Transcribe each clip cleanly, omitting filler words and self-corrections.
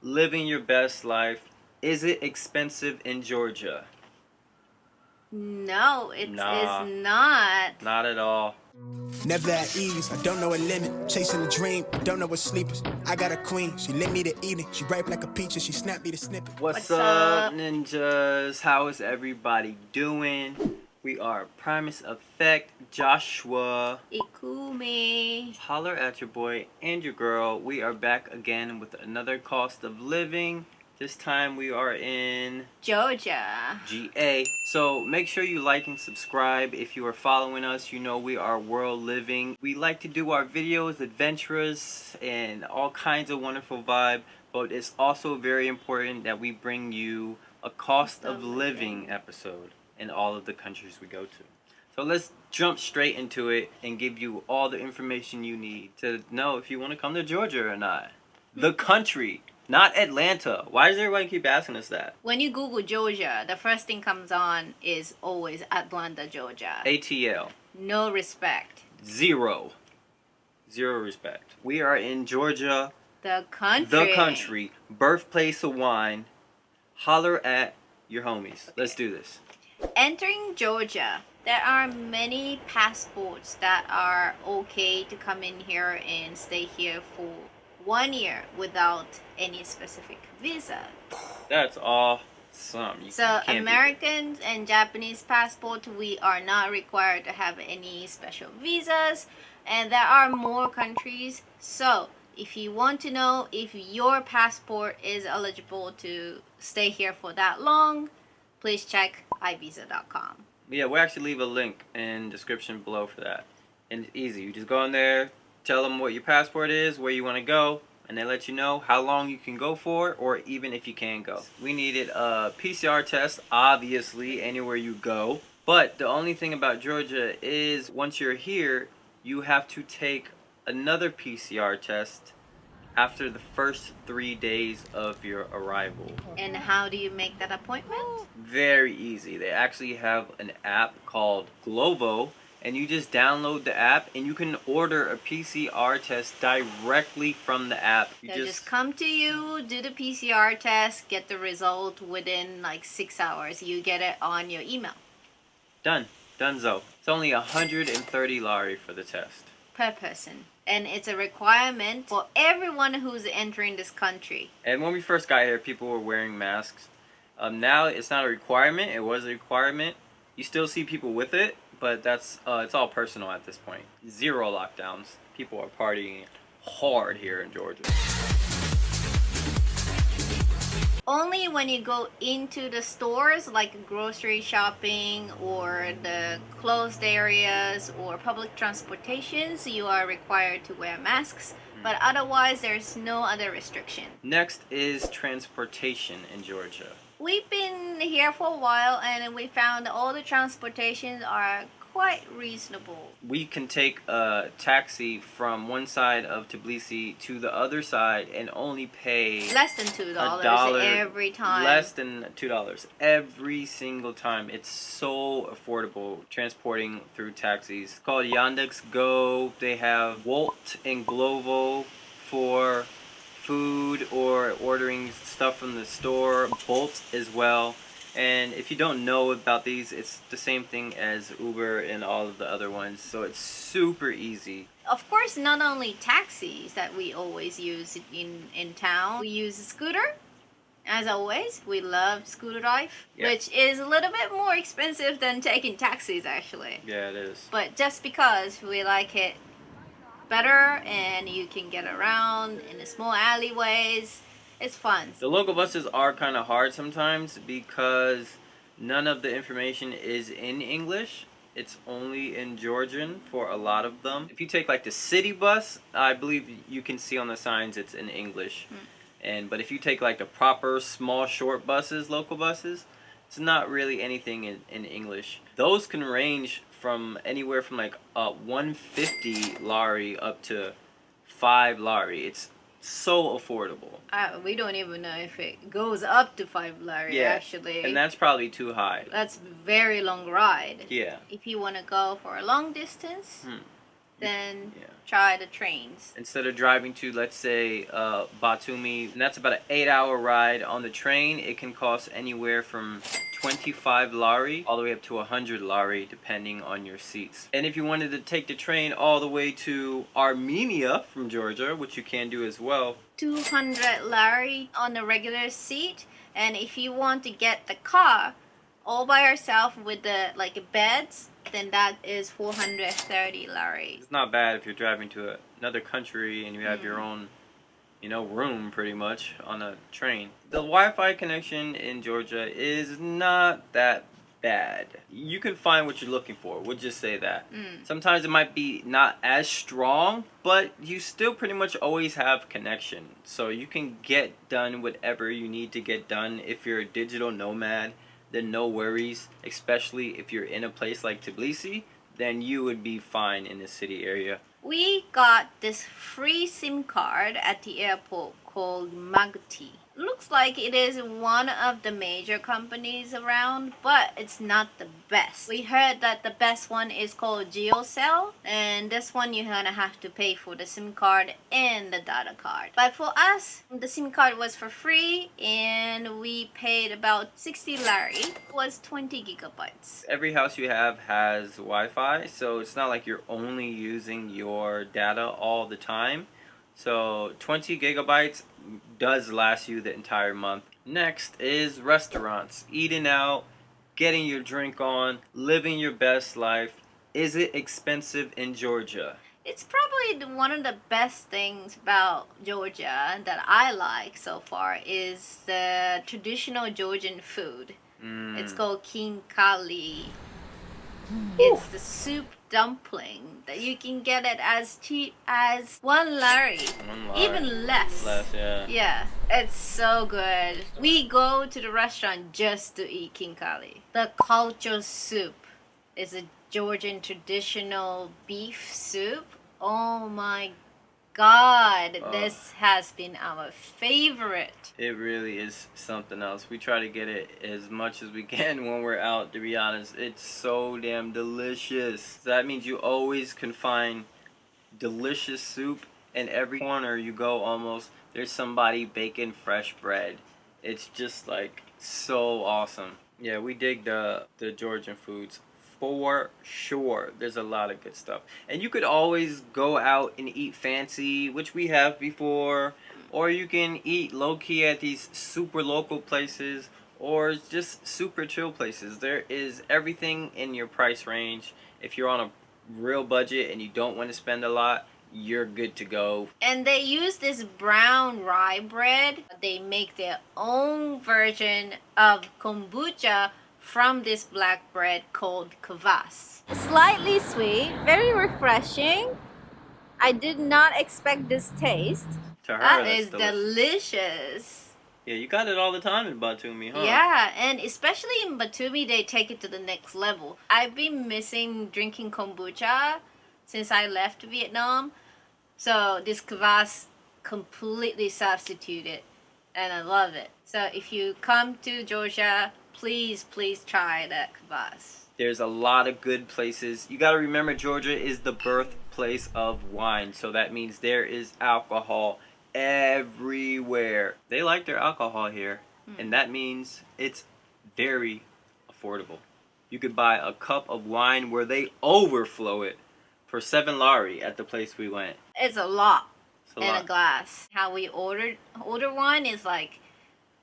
living your best life. Is it expensive in Georgia? No, it Nah. is not. Not at all. Never at ease, I don't know a limit. Chasing a dream, I don't know what sleepers. I got a queen, she lit me the evening. She ripe like a peach and she snapped me the snippet. What's What's up, up? ninjas? How is everybody doing? We are Primus Effect, Joshua. Ikumi. Holler at your boy and your girl. We are back again with another cost of living. This time we are in Georgia. GA. So make sure you like and subscribe. If you are following us, you know we are world living. We like to do our videos adventurous and all kinds of wonderful vibe, but it's also very important that we bring you a cost of living episode in all of the countries we go to. So let's jump straight into it and give you all the information you need to know if you want to come to Georgia or not. The country, not Atlanta. Why does everybody keep asking us that? When you Google Georgia, the first thing comes on is always Atlanta, Georgia. ATL. No respect. Zero. Zero respect. We are in Georgia, The country. the country, birthplace of wine. Holler at your homies. Let's do this. Entering Georgia, there are many passports that are okay to come in here and stay here for 1 year without any specific visa. That's awesome. So can't beat it. Americans and Japanese passport, we are not required to have any special visas, and there are more countries. So if you want to know if your passport is eligible to stay here for that long, please check ivisa.com. Yeah, we'll actually leave a link in description below for that. And it's easy. You just go in there, tell them what your passport is, where you want to go, and they let you know how long you can go for, or even if you can go. We needed a PCR test, obviously, anywhere you go. But the only thing about Georgia is once you're here, you have to take another PCR test after the first 3 days of your arrival. And how do you make that appointment? Very easy. They actually have an app called Glovo, and you just download the app and you can order a PCR test directly from the app. You They'll just come to you, do the PCR test, get the result within like 6 hours. You get it on your email. done. Donezo. It's only 130 lari for the test. Per person. And it's a requirement for everyone who's entering this country. And when we first got here, people were wearing masks. Now it's not a requirement. It was a requirement. You still see people with it, but that's it's all personal at this point. Zero lockdowns. People are partying hard here in Georgia. Only when you go into the stores like grocery shopping or the closed areas or public transportations, you are required to wear masks. But otherwise, there's no other restriction. Next is transportation in Georgia. We've been here for a while and we found all the transportations are quite reasonable. We can take a taxi from one side of Tbilisi to the other side and only pay Less than $2 $1 every time. Less than $2 every single time. It's so affordable transporting through taxis. It's called Yandex Go. They have Wolt and Glovo for food or ordering stuff from the store. Bolt as well. And if you don't know about these, it's the same thing as Uber and all of the other ones. So it's super easy. Of course, not only taxis that we always use in town. We use a scooter. As always, we love scooter drive, Yeah. which is a little bit more expensive than taking taxis actually. Yeah, it is. But just because we like it better and you can get around in the small alleyways, it's fun. The local buses are kind of hard sometimes because none of the information is in English. It's only in Georgian for a lot of them. If you take like the city bus, I believe you can see on the signs it's in English. But if you take like the proper small short buses, local buses, it's not really anything in English. Those can range from anywhere from like 150 lari up to 5 lari. It's so affordable. We don't even know if it goes up to 5 lari actually. And that's probably too high. That's very long ride. Yeah. If you want to go for a long distance, then try the trains. Instead of driving to, let's say, Batumi, and that's about an 8-hour ride on the train, it can cost anywhere from 25 lari all the way up to 100 lari depending on your seats. And if you wanted to take the train all the way to Armenia from Georgia, which you can do as well, 200 lari on the regular seat, and if you want to get the car all by yourself with the beds, then that is 430 lari. it's not bad if you're driving to another country and you have your own, room pretty much on a train. The Wi-Fi connection in Georgia is not that bad. You can find what you're looking for. We'll just say that. Sometimes it might be not as strong, but you still pretty much always have connection. So you can get done whatever you need to get done. If you're a digital nomad, then no worries, especially if you're in a place like Tbilisi, then you would be fine in the city area. We got this free SIM card at the airport called Magti. Looks like it is one of the major companies around, but it's not the best. We heard that the best one is called GeoCell, and this one you're gonna have to pay for the SIM card and the data card. But for us, the SIM card was for free, and we paid about 60 lari. It was 20 gigabytes. Every house you have has Wi-Fi, so it's not like you're only using your data all the time. So 20 gigabytes does last you the entire month. Next is restaurants. Eating out, getting your drink on, living your best life. Is it expensive in Georgia? It's probably one of the best things about Georgia that I like so far is the traditional Georgian food. It's called kinkali. It's the soup dumpling that you can get it as cheap as 1 lari. 1 lari. Even less. Yeah. Yeah, it's so good. We go to the restaurant just to eat kinkali. The culture soup is a Georgian traditional beef soup. Oh my God, this has been our favorite. It really is something else. We try to get it as much as we can when we're out, to be honest. It's so damn delicious. So that means you always can find delicious soup in every corner you go almost. There's somebody baking fresh bread. It's just like so awesome. Yeah, we dig the Georgian foods. For sure, there's a lot of good stuff. And you could always go out and eat fancy, which we have before, or you can eat low-key at these super local places, or just super chill places. There is everything in your price range. If you're on a real budget and you don't want to spend a lot, you're good to go. And they use this brown rye bread. They make their own version of kombucha from this black bread called kvass. Slightly sweet, very refreshing. I did not expect this taste. To her, That that's is delicious. delicious. Yeah, you got it all the time in Batumi, huh? Yeah, and especially in Batumi, they take it to the next level. I've been missing drinking kombucha since I left Vietnam. So this kvass completely substituted, and I love it. So if you come to Georgia, please try that kvass. There's a lot of good places. You got to remember, Georgia is the birthplace of wine, so that means there is alcohol everywhere. They like their alcohol here, and that means it's very affordable. You could buy a cup of wine where they overflow it for 7 lari at the place we went. It's a lot It's a in lot. a glass. How we order wine is like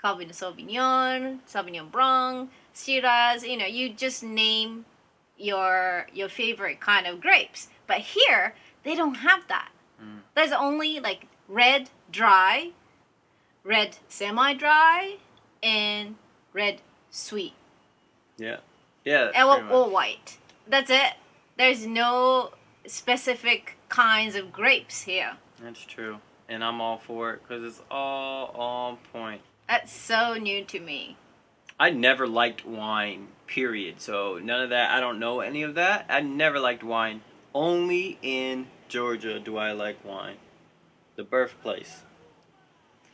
Cabernet Sauvignon, Sauvignon Blanc, Shiraz. You know, you just name your favorite kind of grapes. But here, they don't have that. There's only like red dry, red semi-dry, and red sweet. Yeah. Yeah. And pretty much. or white. That's it. There's no specific kinds of grapes here. That's true. And I'm all for it because it's all on point. That's so new to me. I never liked wine, period. So none of that. I don't know any of that. I never liked wine. Only in Georgia do I like wine. The birthplace.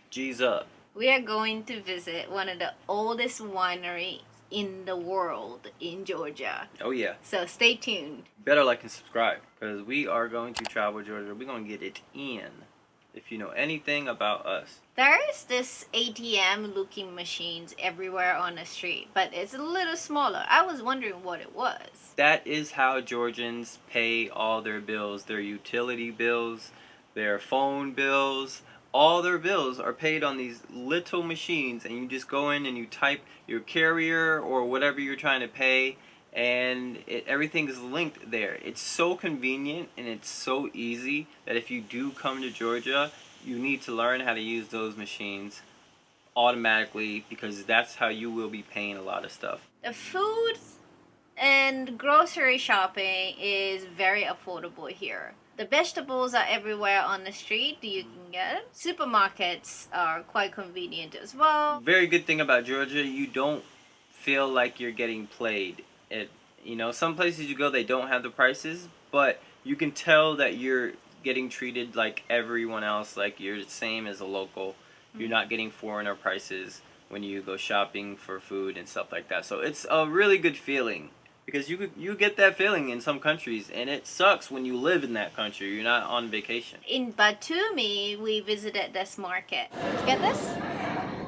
G's up. We are going to visit one of the oldest wineries in the world in Georgia. Oh yeah. So stay tuned. Better like and subscribe, because we are going to travel Georgia. We're going to get it in. If you know anything about us. There is this ATM looking machines everywhere on the street, but it's a little smaller. I was wondering what it was. That is how Georgians pay all their bills, their utility bills, their phone bills. All their bills are paid on these little machines, and you just go in and you type your carrier or whatever you're trying to pay, and everything is linked there. It's so convenient and it's so easy that if you do come to Georgia, you need to learn how to use those machines automatically, because that's how you will be paying a lot of stuff. The food and grocery shopping is very affordable here. The vegetables are everywhere on the street. You can get. Supermarkets are quite convenient as well. Very good thing about Georgia, you don't feel like you're getting played. Some places you go, they don't have the prices, but you can tell that you're getting treated like everyone else, like you're the same as a local. You're not getting foreigner prices when you go shopping for food and stuff like that. So it's a really good feeling, because you get that feeling in some countries, and it sucks when you live in that country. You're not on vacation. In Batumi, we visited this market. Get this?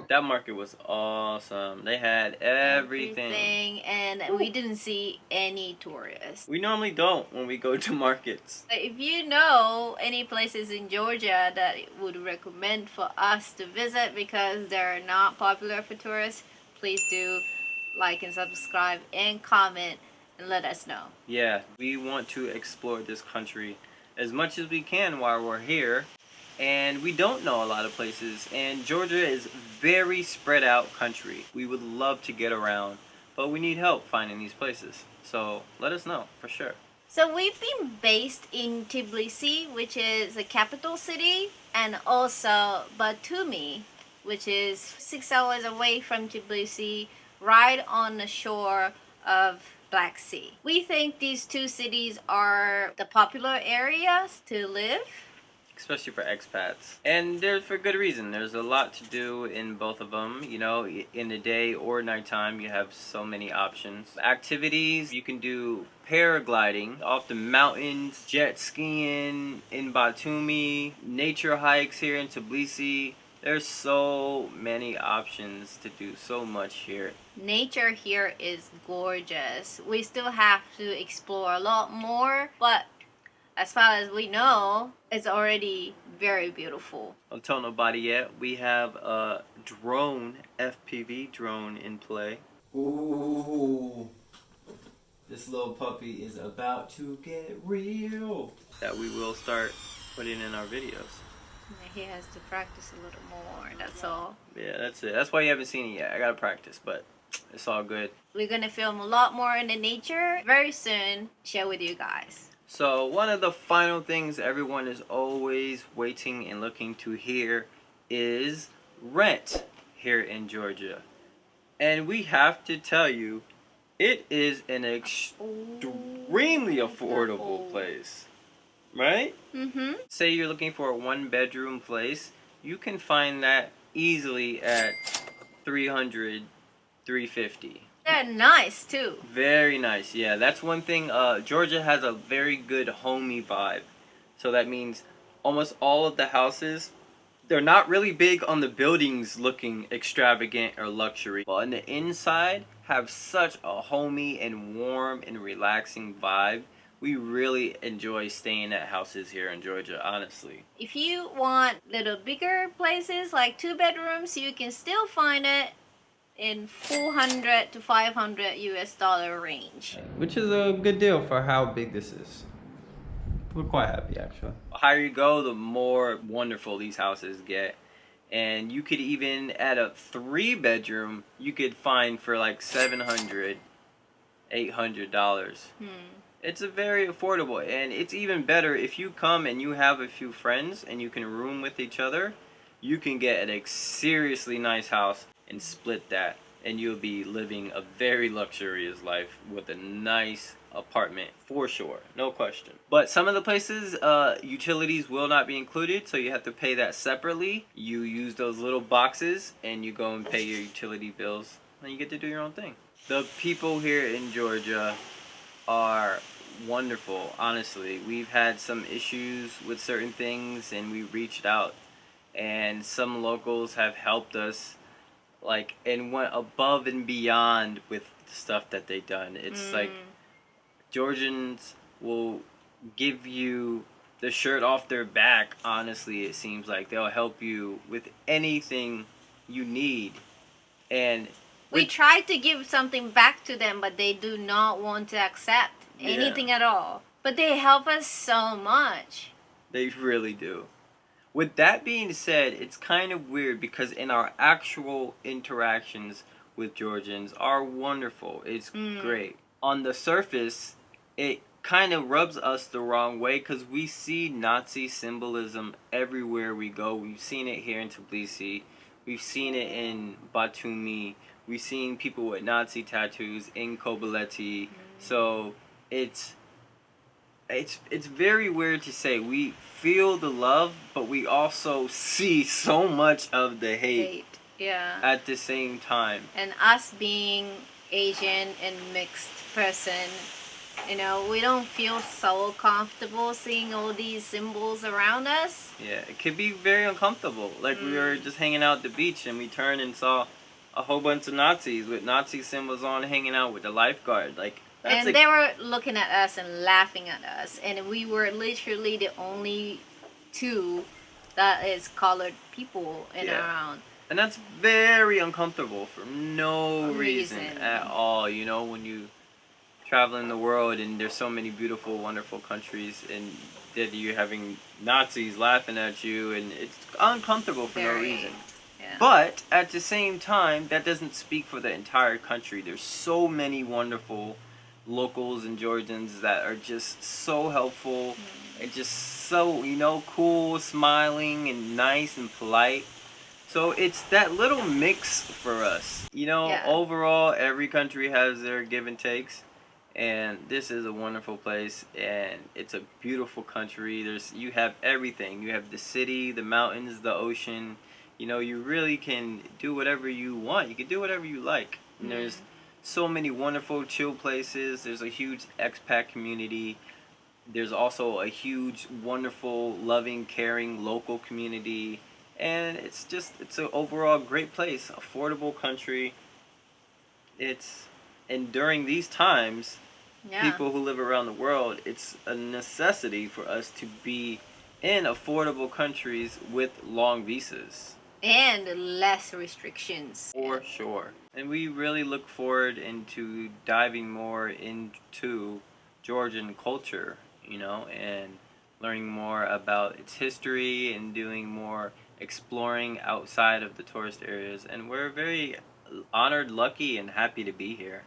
That market was awesome. They had everything. And we didn't see any tourists. We normally don't when we go to markets. If you know any places in Georgia that would recommend for us to visit because they're not popular for tourists, please do like and subscribe and comment and let us know. Yeah, we want to explore this country as much as we can while we're here. And we don't know a lot of places, and Georgia is very spread out country. We would love to get around, but we need help finding these places. So let us know for sure. So we've been based in Tbilisi, which is the capital city, and also Batumi, which is 6 hours away from Tbilisi, right on the shore of Black Sea. We think these two cities are the popular areas to live, especially for expats, and there's for good reason. There's a lot to do in both of them. In the day or nighttime, you have so many options. Activities, you can do paragliding off the mountains, jet skiing in Batumi, nature hikes here in Tbilisi. There's so many options to do so much here. Nature here is gorgeous. We still have to explore a lot more, but as far as we know, it's already very beautiful. Don't tell nobody yet. We have a drone, FPV drone in play. Ooh, this little puppy is about to get real. That we will start putting in our videos. He has to practice a little more, that's all. Yeah, that's it. That's why you haven't seen it yet. I gotta practice, but it's all good. We're gonna film a lot more in the nature very soon, share with you guys. So one of the final things everyone is always waiting and looking to hear is rent here in Georgia. And we have to tell you, it is an extremely affordable place. Right? Mm-hmm. Say you're looking for a 1-bedroom place, you can find that easily at $300, $350. They're nice too. Very nice, yeah. That's one thing. Georgia has a very good homey vibe. So that means almost all of the houses, they're not really big on the buildings looking extravagant or luxury. But on the inside, have such a homey and warm and relaxing vibe. We really enjoy staying at houses here in Georgia, honestly. If you want little bigger places like 2 bedrooms, you can still find it in $400 to $500 US range. Which is a good deal for how big this is. We're quite happy, actually. The higher you go, the more wonderful these houses get. And you could even, at a 3-bedroom, you could find for like $700, $800. It's a very affordable, and it's even better if you come and you have a few friends and you can room with each other. You can get a seriously nice house and split that, and you'll be living a very luxurious life with a nice apartment for sure, no question. But some of the places, utilities will not be included, so you have to pay that separately. You use those little boxes and you go and pay your utility bills, and you get to do your own thing. The people here in Georgia are wonderful, honestly. We've had some issues with certain things and we reached out, and some locals have helped us, like, and went above and beyond with the stuff that they done. It's like Georgians will give you the shirt off their back. Honestly, it seems like they'll help you with anything you need. And We tried to give something back to them, but they do not want to accept anything at all. But they help us so much. they really do. With that being said, it's kind of weird because in our actual interactions with Georgians are wonderful. It's great. On the surface, it kind of rubs us the wrong way because we see Nazi symbolism everywhere we go. We've seen it here in Tbilisi. We've seen it in Batumi. We've seen people with Nazi tattoos in Kobuleti. So it's very weird to say. We feel the love, but we also see so much of the hate Yeah. at the same time. And us being Asian and mixed person, you know, we don't feel so comfortable seeing all these symbols around us. Yeah, it could be very uncomfortable. Like we were just hanging out at the beach and we turned and saw a whole bunch of Nazis with Nazi symbols on hanging out with the lifeguard. Like that's And they were looking at us and laughing at us, and we were literally the only two that is colored people in around. and that's very uncomfortable for no reason Reason. at all. You know, when you travel in the world and there's so many beautiful, wonderful countries, and that you're having Nazis laughing at you, and it's uncomfortable for no Very. reason. Yeah. But at the same time, that doesn't speak for the entire country. There's so many wonderful locals and Georgians that are just so helpful and just so, you know, cool, smiling and nice and polite. So it's that little mix for us. You know, Yeah. overall, every country has their give and takes. And this is a wonderful place, and it's a beautiful country. You have everything. You have the city, the mountains, the ocean. You know, you really can do whatever you want. You can do whatever you like. And there's so many wonderful chill places. There's a huge expat community. There's also a huge, wonderful, loving, caring local community. And it's an overall great place. Affordable country. And during these times, Yeah. people who live around the world, it's a necessity for us to be in affordable countries with long visas. And less restrictions. For sure. And we really look forward into diving more into Georgian culture, you know, and learning more about its history and doing more exploring outside of the tourist areas. And we're very honored, lucky, and happy to be here.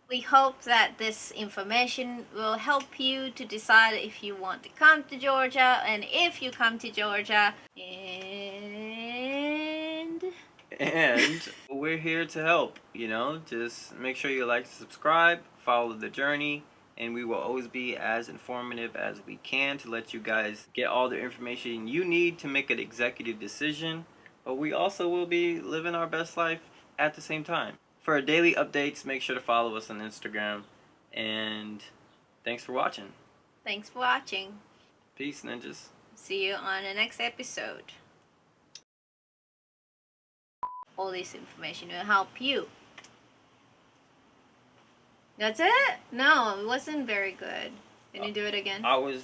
We hope that this information will help you to decide if you want to come to Georgia, and if you come to Georgia. And we're here to help, you know. Just make sure you like, subscribe, follow the journey, and we will always be as informative as we can to let you guys get all the information you need to make an executive decision. But we also will be living our best life at the same time. For daily updates, make sure to follow us on Instagram. And thanks for watching. Thanks for watching. Peace, ninjas. See you on the next episode. All this information will help you. That's it? No, it wasn't very good. Can you do it again? I was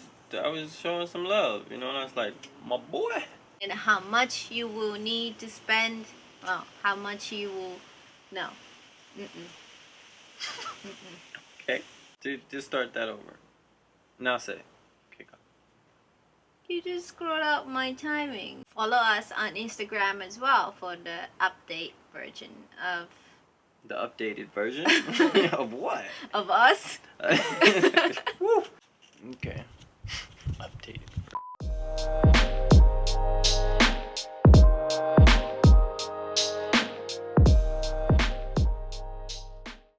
showing some love, you know, and I was like, my boy. And how much you will need to spend. Well, how much you will. No. Okay, just start that over. Now say, kick off. You just screwed up my timing. Follow us on Instagram as well for the update version of The updated version of what? us. Woo. Okay, updated.